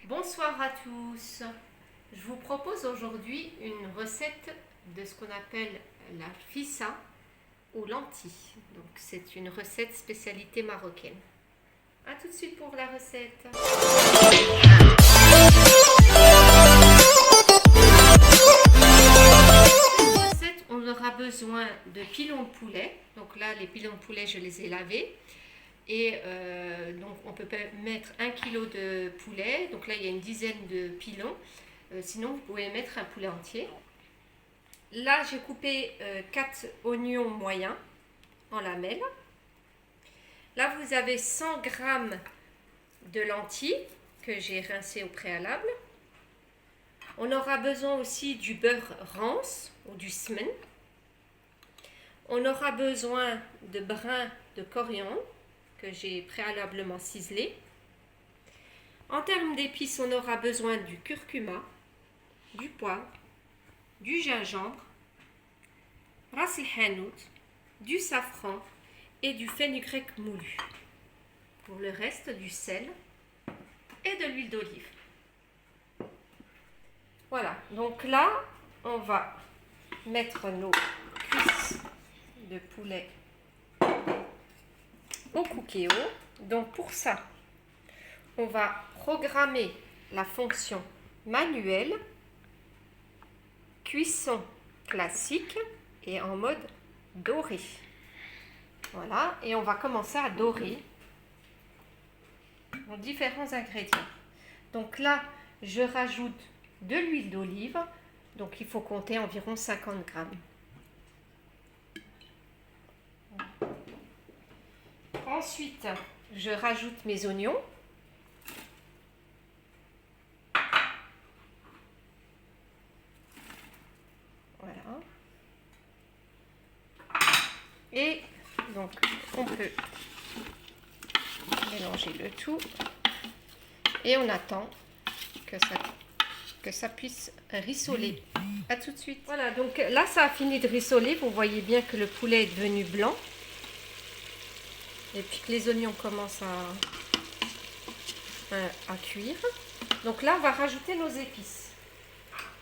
Bonsoir à tous. Je vous propose aujourd'hui une recette de ce qu'on appelle la fissa aux lentilles. Donc c'est une recette spécialité marocaine. A tout de suite pour la recette. Pour cette recette, on aura besoin de pilons de poulet. Donc là, les pilons de poulet, je les ai lavés. Et donc on peut mettre 1 kg de poulet, donc là il y a une dizaine de pilons, sinon vous pouvez mettre un poulet entier. Là j'ai coupé 4 oignons moyens en lamelles. Là vous avez 100 g de lentilles que j'ai rincées au préalable. On aura besoin aussi du beurre rance ou du semen. On aura besoin de brins de coriandre que j'ai préalablement ciselé. En termes d'épices, on aura besoin du curcuma, du poivre, du gingembre, ras el hanout, du safran et du fenugrec moulu. Pour le reste, du sel et de l'huile d'olive. Voilà, donc là, on va mettre nos cuisses de poulet au cookéo. Donc pour ça, on va programmer la fonction manuelle, cuisson classique et en mode doré. Voilà, et on va commencer à dorer nos différents ingrédients. Donc là, je rajoute de l'huile d'olive, donc il faut compter environ 50 grammes. Ensuite, je rajoute mes oignons. Voilà. Et donc, on peut mélanger le tout. Et on attend que ça puisse rissoler. À tout de suite. Voilà, donc là, ça a fini de rissoler. Vous voyez bien que le poulet est devenu blanc. Et puis que les oignons commencent à cuire. Donc là, on va rajouter nos épices.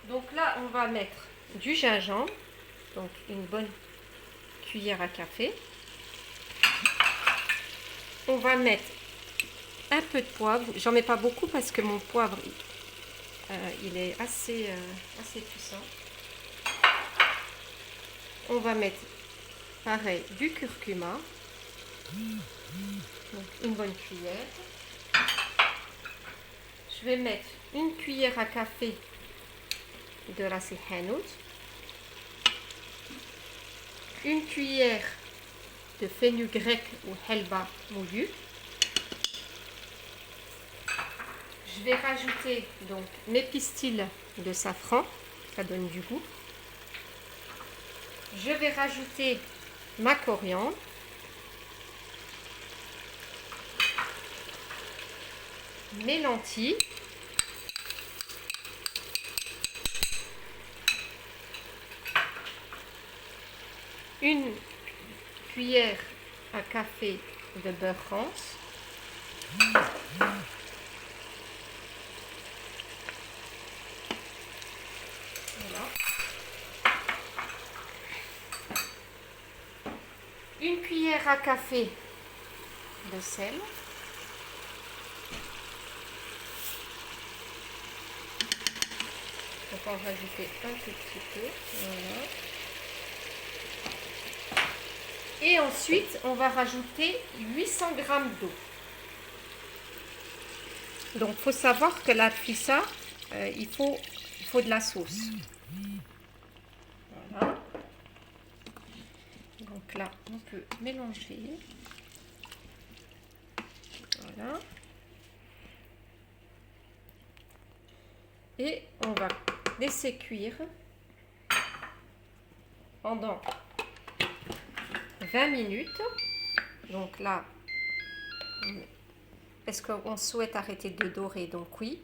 Donc là, on va mettre du gingembre, donc une bonne cuillère à café. On va mettre un peu de poivre. J'en mets pas beaucoup parce que mon poivre, il est assez puissant. On va mettre, pareil, du curcuma. Donc une bonne cuillère. Je vais mettre une cuillère à café de ras el hanout, une cuillère de fenugrec ou helba moulu. Je vais rajouter donc mes pistils de safran, ça donne du goût. Je vais rajouter ma coriandre. Mes lentilles. Une cuillère à café de beurre rance. Voilà. Une cuillère à café de sel. Donc on va rajouter un tout petit peu. Voilà. Et ensuite, on va rajouter 800 g d'eau. Donc, il faut savoir que la fissa, il faut de la sauce. Voilà. Donc là, on peut mélanger. Voilà. Et on va laisser cuire pendant 20 minutes. Donc là, est-ce qu'on souhaite arrêter de dorer? Donc oui.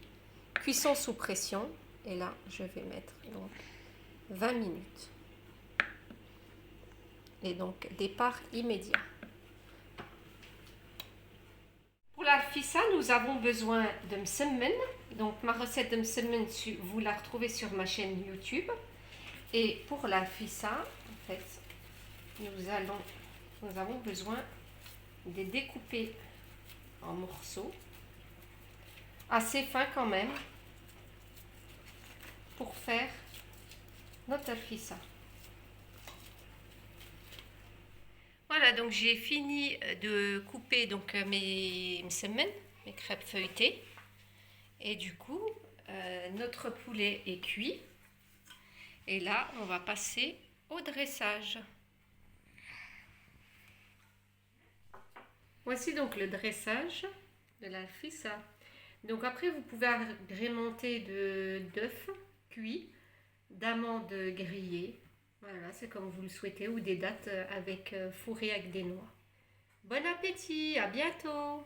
Cuisson sous pression. Et là, je vais mettre donc 20 minutes. Et donc, départ immédiat. Pour la fissa, nous avons besoin de msemen. Donc ma recette de msemen, vous la retrouvez sur ma chaîne YouTube. Et pour la fissa, en fait, nous avons besoin de découper en morceaux, assez fins quand même, pour faire notre fissa. Voilà, donc j'ai fini de couper donc mes msemen, mes crêpes feuilletées. Et du coup, notre poulet est cuit. Et là, on va passer au dressage. Voici donc le dressage de la fissa. Donc après, vous pouvez agrémenter d'œufs cuits, d'amandes grillées. Voilà, c'est comme vous le souhaitez, ou des dattes fourrées avec des noix. Bon appétit, à bientôt!